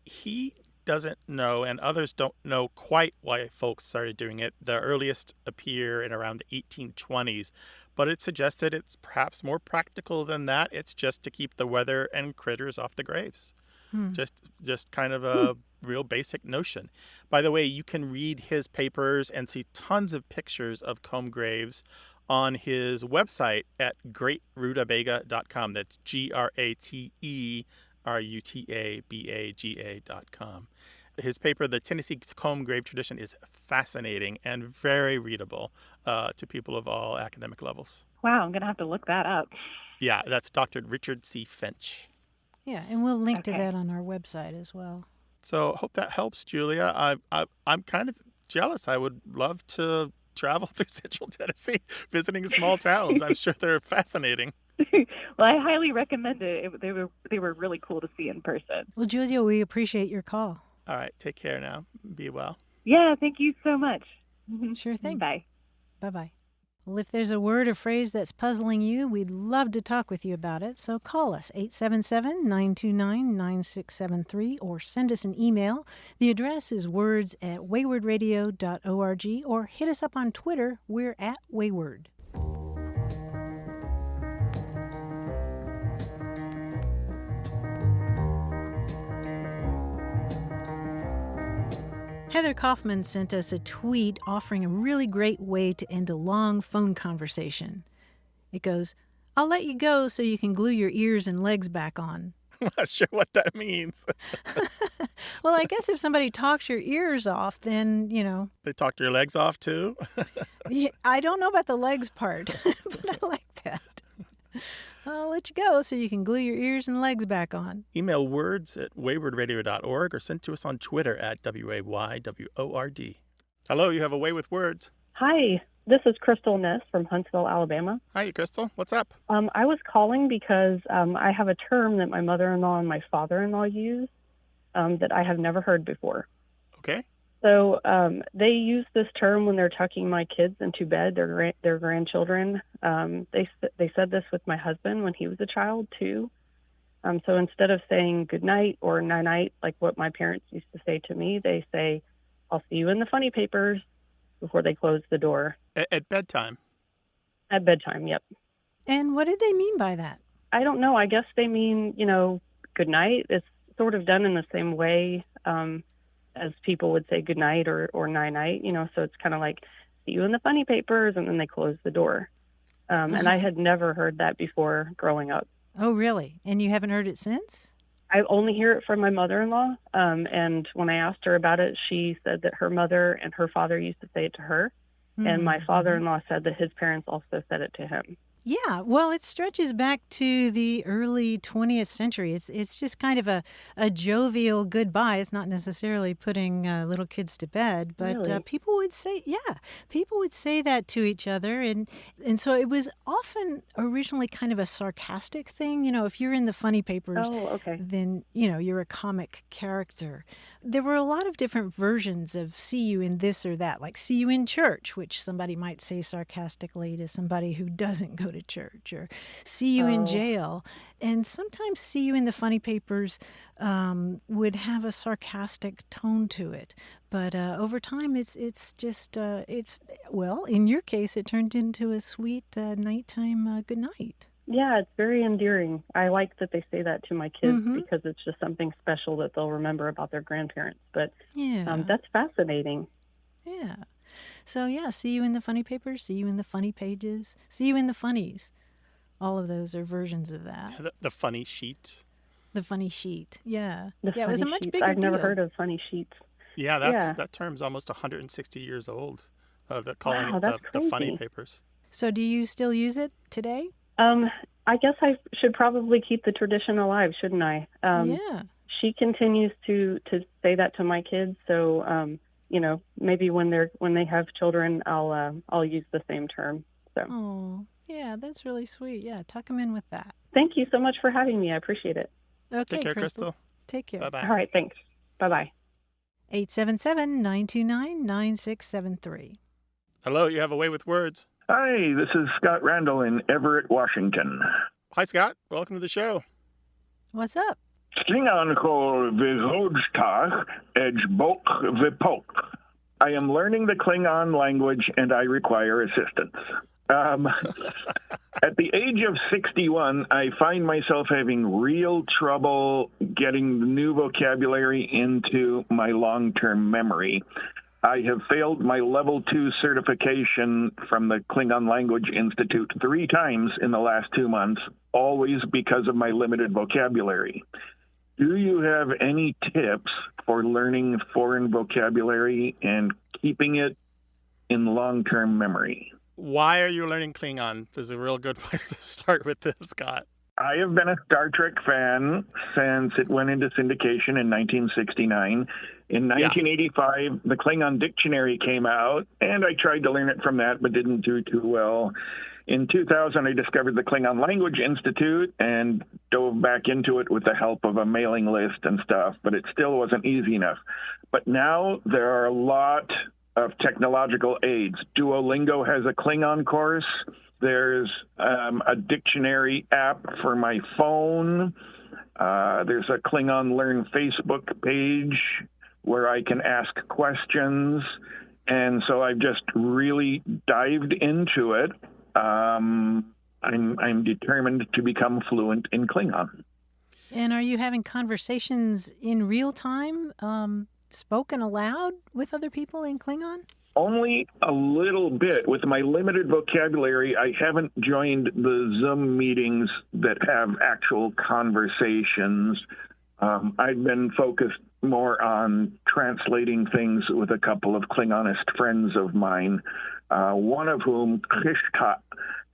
[SPEAKER 1] he doesn't know, and others don't know quite why folks started doing it. The earliest appear in around the 1820s, but it suggested it's perhaps more practical than that. It's just to keep the weather and critters off the graves. Just kind of a real basic notion. By the way, you can read his papers and see tons of pictures of comb graves on his website at greatrutabaga.com. That's GRATERUTABAGA.com. His paper, The Tennessee Comb Grave Tradition, is fascinating and very readable to people of all academic levels.
[SPEAKER 6] Wow, I'm going to have to look that up.
[SPEAKER 1] Yeah, that's Dr. Richard C. Finch.
[SPEAKER 2] Yeah, and we'll link to that on our website as well.
[SPEAKER 1] So hope that helps, Julia. I'm kind of jealous. I would love to travel through Central Tennessee, visiting small towns. I'm sure they're fascinating.
[SPEAKER 6] Well, I highly recommend it. They were really cool to see in person.
[SPEAKER 2] Well, Julia, we appreciate your call.
[SPEAKER 1] All right, take care now. Be well.
[SPEAKER 6] Yeah, thank you so much.
[SPEAKER 2] Sure thing.
[SPEAKER 6] Bye.
[SPEAKER 2] Bye-bye. Well, if there's a word or phrase that's puzzling you, we'd love to talk with you about it. So call us, 877-929-9673, or send us an email. The address is words@waywardradio.org, or hit us up on Twitter. We're at Wayward. Heather Kaufman sent us a tweet offering a really great way to end a long phone conversation. It goes, "I'll let you go so you can glue your ears and legs back on."
[SPEAKER 1] I'm not sure what that means.
[SPEAKER 2] Well, I guess if somebody talks your ears off, then,
[SPEAKER 1] They talked your legs off too?
[SPEAKER 2] Yeah, I don't know about the legs part, but I like that. I'll let you go so you can glue your ears and legs back on.
[SPEAKER 1] Email words@waywardradio.org or send to us on Twitter at WAYWORD. Hello, you have a way with words.
[SPEAKER 9] Hi, this is Crystal Ness from Huntsville, Alabama.
[SPEAKER 1] Hi, Crystal. What's up?
[SPEAKER 9] I was calling because I have a term that my mother-in-law and my father-in-law use that I have never heard before.
[SPEAKER 1] Okay.
[SPEAKER 9] So they use this term when they're tucking my kids into bed, their grandchildren. They said this with my husband when he was a child too. So instead of saying good night or night, like what my parents used to say to me, they say, "I'll see you in the funny papers," before they close the door.
[SPEAKER 1] At bedtime?
[SPEAKER 9] At bedtime, yep.
[SPEAKER 2] And what did they mean by that?
[SPEAKER 9] I don't know. I guess they mean, good night. It's sort of done in the same way as people would say good night or night, so it's kind of like, "See you in the funny papers," and then they close the door. And I had never heard that before growing up.
[SPEAKER 2] Oh, really? And you haven't heard it since?
[SPEAKER 9] I only hear it from my mother-in-law. And when I asked her about it, she said that her mother and her father used to say it to her. Mm-hmm. And my father-in-law said that his parents also said it to him.
[SPEAKER 2] Yeah, well, it stretches back to the early 20th century. It's just kind of a jovial goodbye. It's not necessarily putting little kids to bed, but
[SPEAKER 9] Really?
[SPEAKER 2] people would say that to each other, and so it was often originally kind of a sarcastic thing. If you're in the funny papers,
[SPEAKER 9] Oh, okay.
[SPEAKER 2] then you're a comic character. There were a lot of different versions of "see you in this or that," like "see you in church," which somebody might say sarcastically to somebody who doesn't go to church, or "see you in jail." And sometimes "see you in the funny papers" would have a sarcastic tone to it. But over time, in your case, it turned into a sweet nighttime good night.
[SPEAKER 9] Yeah, it's very endearing. I like that they say that to my kids because it's just something special that they'll remember about their grandparents. But
[SPEAKER 2] Yeah.
[SPEAKER 9] that's fascinating.
[SPEAKER 2] Yeah. So, yeah, see you in the funny papers, see you in the funny pages, see you in the funnies. All of those are versions of that.
[SPEAKER 1] The funny sheet.
[SPEAKER 2] The funny sheet, yeah.
[SPEAKER 9] The
[SPEAKER 2] Yeah, it was a
[SPEAKER 9] funny
[SPEAKER 2] much
[SPEAKER 9] sheets.
[SPEAKER 2] bigger
[SPEAKER 9] I've never
[SPEAKER 2] deal.
[SPEAKER 9] heard of funny sheets.
[SPEAKER 1] Yeah,
[SPEAKER 9] Yeah.
[SPEAKER 1] that term's almost 160 years old. Calling
[SPEAKER 9] Wow,
[SPEAKER 1] it
[SPEAKER 9] that's
[SPEAKER 1] the funny
[SPEAKER 9] crazy.
[SPEAKER 1] papers.
[SPEAKER 2] So do you still use it today?
[SPEAKER 9] I guess I should probably keep the tradition alive, shouldn't I?
[SPEAKER 2] Yeah.
[SPEAKER 9] She continues to say that to my kids, so maybe when they have children, I'll use the same term. So
[SPEAKER 2] Oh, yeah, that's really sweet. Yeah, tuck them in with that.
[SPEAKER 9] thank you so much for having me. I appreciate it.
[SPEAKER 2] Okay,
[SPEAKER 1] Take care, Crystal.
[SPEAKER 2] Take care.
[SPEAKER 1] Bye-bye.
[SPEAKER 9] All right, thanks. Bye-bye.
[SPEAKER 2] 877-929-9673.
[SPEAKER 1] Hello, you have a way with words.
[SPEAKER 10] Hi, this is Scott Randall in Everett, Washington.
[SPEAKER 1] Hi, Scott. Welcome to the show.
[SPEAKER 2] What's up?
[SPEAKER 10] Klingon ko vizojtach edgebok vipok. I am learning the Klingon language and I require assistance. At the age of 61, I find myself having real trouble getting the new vocabulary into my long-term memory. I have failed my level 2 certification from the Klingon Language Institute 3 times in the last 2 months, always because of my limited vocabulary. Do you have any tips for learning foreign vocabulary and keeping it in long-term memory?
[SPEAKER 1] Why are you learning Klingon? This is a real good place to start with this, Scott.
[SPEAKER 10] I have been a Star Trek fan since it went into syndication in 1969. In 1985, the Klingon Dictionary came out, and I tried to learn it from that, but didn't do too well. In 2000, I discovered the Klingon Language Institute and dove back into it with the help of a mailing list and stuff, but it still wasn't easy enough. But now there are a lot of technological aids. Duolingo has a Klingon course. There's a dictionary app for my phone. There's a Klingon Learn Facebook page where I can ask questions. And so I've just really dived into it. I'm determined to become fluent in Klingon.
[SPEAKER 2] And are you having conversations in real time, spoken aloud with other people in Klingon?
[SPEAKER 10] Only a little bit. With my limited vocabulary, I haven't joined the Zoom meetings that have actual conversations. I've been focused more on translating things with a couple of Klingonist friends of mine, one of whom, Krishka,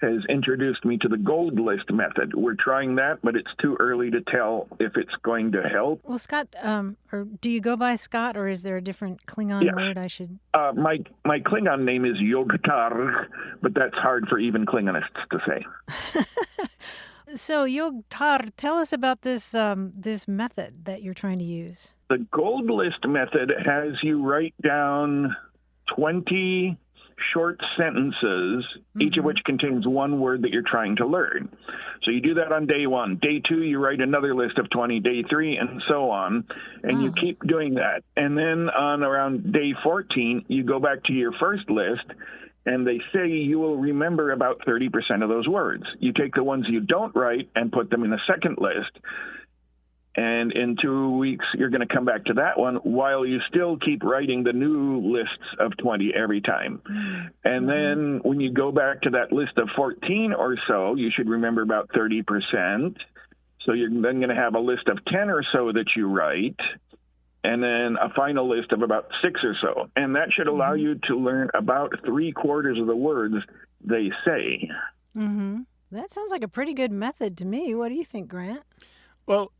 [SPEAKER 10] has introduced me to the gold list method. We're trying that, but it's too early to tell if it's going to help.
[SPEAKER 2] Well, Scott, or do you go by Scott, or is there a different Klingon word I should?
[SPEAKER 10] My Klingon name is Yogtar, but that's hard for even Klingonists to say.
[SPEAKER 2] So, Yogtar, tell us about this this method that you're trying to use.
[SPEAKER 10] The gold list method has you write down 20 short sentences, each of which contains one word that you're trying to learn. So you do that on day 1. Day 2, you write another list of 20, day 3, and so on. And you keep doing that. And then on around day 14, you go back to your first list, and they say you will remember about 30% of those words. You take the ones you don't write and put them in the second list. And in 2 weeks, you're going to come back to that one while you still keep writing the new lists of 20 every time. And then when you go back to that list of 14 or so, you should remember about 30%. So you're then going to have a list of 10 or so that you write, and then a final list of about 6 or so. And that should allow you to learn about 3/4 of the words they say.
[SPEAKER 2] That sounds like a pretty good method to me. What do you think, Grant?
[SPEAKER 1] Well,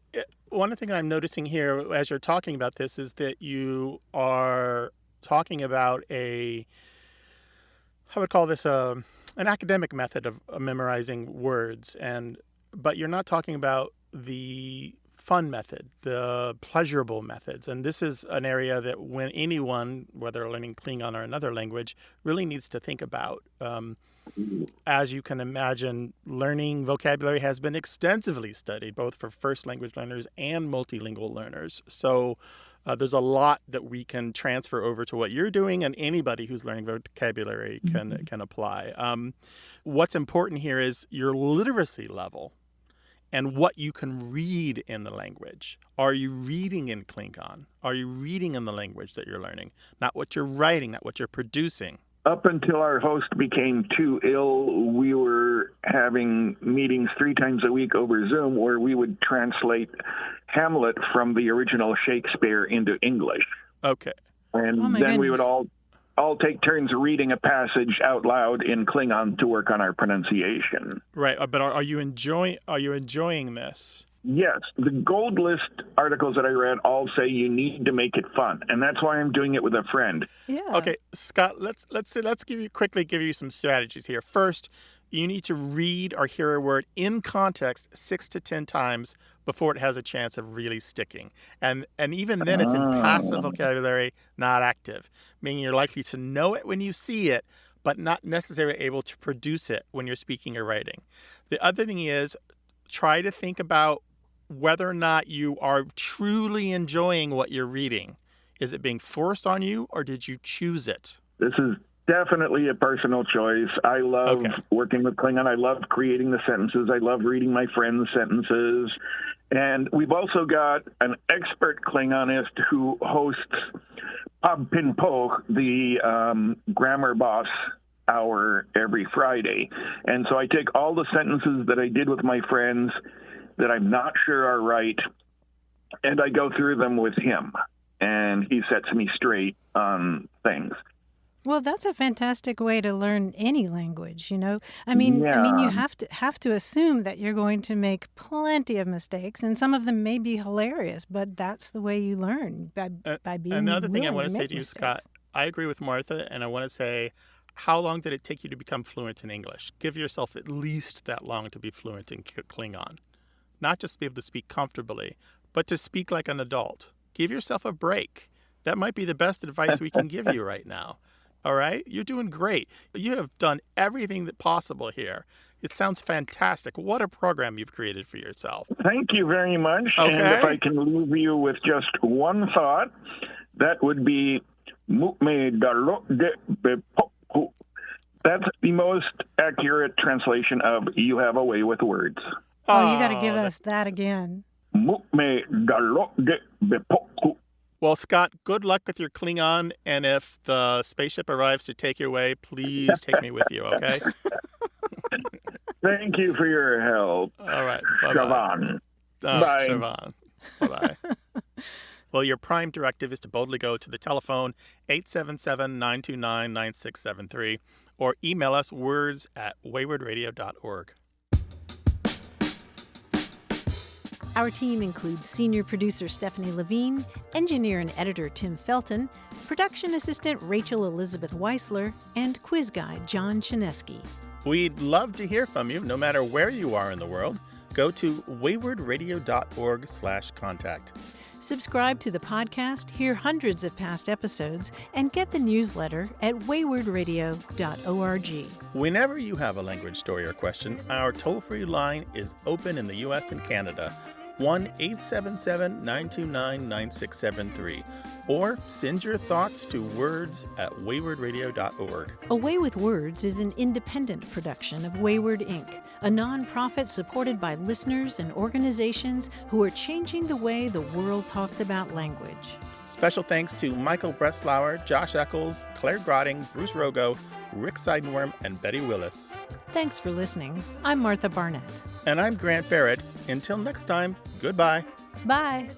[SPEAKER 1] one thing I'm noticing here as you're talking about this is that you are talking about I would call this an academic method of memorizing words, but you're not talking about the fun method, the pleasurable methods. And this is an area that when anyone, whether learning Klingon or another language, really needs to think about. As you can imagine, learning vocabulary has been extensively studied, both for first language learners and multilingual learners. So there's a lot that we can transfer over to what you're doing, and anybody who's learning vocabulary can apply. What's important here is your literacy level. and what you can read in the language. Are you reading in Klingon? Are you reading in the language that you're learning? Not what you're writing, not what you're producing.
[SPEAKER 10] Up until our host became too ill, we were having meetings 3 times a week over Zoom where we would translate Hamlet from the original Shakespeare into English.
[SPEAKER 1] Okay.
[SPEAKER 10] And then we would all take turns reading a passage out loud in Klingon to work on our pronunciation.
[SPEAKER 1] Right, but are you enjoying this?
[SPEAKER 10] Yes, the gold list articles that I read all say you need to make it fun, and that's why I'm doing it with a friend.
[SPEAKER 2] Yeah.
[SPEAKER 1] Okay, Scott, let's quickly give you some strategies here. First, you need to read or hear a word in context 6 to 10 times before it has a chance of really sticking. And even then it's in passive vocabulary, not active, meaning you're likely to know it when you see it, but not necessarily able to produce it when you're speaking or writing. The other thing is try to think about whether or not you are truly enjoying what you're reading. Is it being forced on you, or did you choose it?
[SPEAKER 10] This is definitely a personal choice. I love working with Klingon. I love creating the sentences. I love reading my friends' sentences. And we've also got an expert Klingonist who hosts Pab Pin Po, the grammar boss hour every Friday. And so I take all the sentences that I did with my friends that I'm not sure are right, and I go through them with him, and he sets me straight on things.
[SPEAKER 2] Well, that's a fantastic way to learn any language, you know. I mean, you have to assume that you're going to make plenty of mistakes, and some of them may be hilarious, but that's the way you learn by being
[SPEAKER 1] Another thing I want to say
[SPEAKER 2] make
[SPEAKER 1] to you,
[SPEAKER 2] mistakes.
[SPEAKER 1] Scott, I agree with Martha, and I want to say, how long did it take you to become fluent in English? Give yourself at least that long to be fluent in Klingon. Not just to be able to speak comfortably, but to speak like an adult. Give yourself a break. That might be the best advice we can give you right now. All right? You're doing great. You have done everything that possible here. It sounds fantastic. What a program you've created for yourself.
[SPEAKER 10] Thank you very much.
[SPEAKER 1] Okay.
[SPEAKER 10] And if I can leave you with just one thought, that would be that's the most accurate translation of "you have a way with words."
[SPEAKER 2] Oh, you got to give us that again.
[SPEAKER 1] Well, Scott, good luck with your Klingon, and if the spaceship arrives to take you away, please take me with you, okay?
[SPEAKER 10] Thank you for your help.
[SPEAKER 1] All right.
[SPEAKER 10] Siobhan.
[SPEAKER 1] Bye. Siobhan. Bye-bye. Well, your prime directive is to boldly go to the telephone 877-929-9673 or email us words@waywardradio.org.
[SPEAKER 2] Our team includes senior producer Stephanie Levine, engineer and editor Tim Felton, production assistant Rachel Elizabeth Weisler, and quiz guy John Chinesky.
[SPEAKER 1] We'd love to hear from you, no matter where you are in the world. Go to waywardradio.org/contact.
[SPEAKER 2] Subscribe to the podcast, hear hundreds of past episodes, and get the newsletter at waywardradio.org.
[SPEAKER 1] Whenever you have a language story or question, our toll-free line is open in the U.S. and Canada, 1-877-929-9673, or send your thoughts to words@waywardradio.org.
[SPEAKER 2] A Way with Words is an independent production of Wayward Inc., a nonprofit supported by listeners and organizations who are changing the way the world talks about language.
[SPEAKER 1] Special thanks to Michael Breslauer, Josh Eccles, Claire Grotting, Bruce Rogo, Rick Seidenworm, and Betty Willis.
[SPEAKER 2] Thanks for listening. I'm Martha Barnett.
[SPEAKER 1] And I'm Grant Barrett. Until next time, goodbye.
[SPEAKER 2] Bye.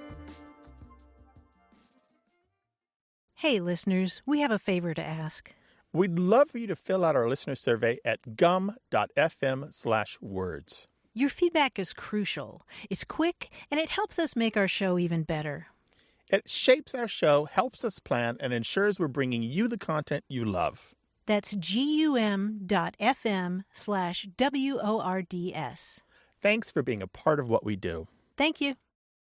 [SPEAKER 2] Hey, listeners, we have a favor to ask.
[SPEAKER 1] We'd love for you to fill out our listener survey at gum.fm/words.
[SPEAKER 2] Your feedback is crucial. It's quick, and it helps us make our show even better.
[SPEAKER 1] It shapes our show, helps us plan, and ensures we're bringing you the content you love.
[SPEAKER 2] That's gum.fm/WORDS.
[SPEAKER 1] Thanks for being a part of what we do.
[SPEAKER 2] Thank you.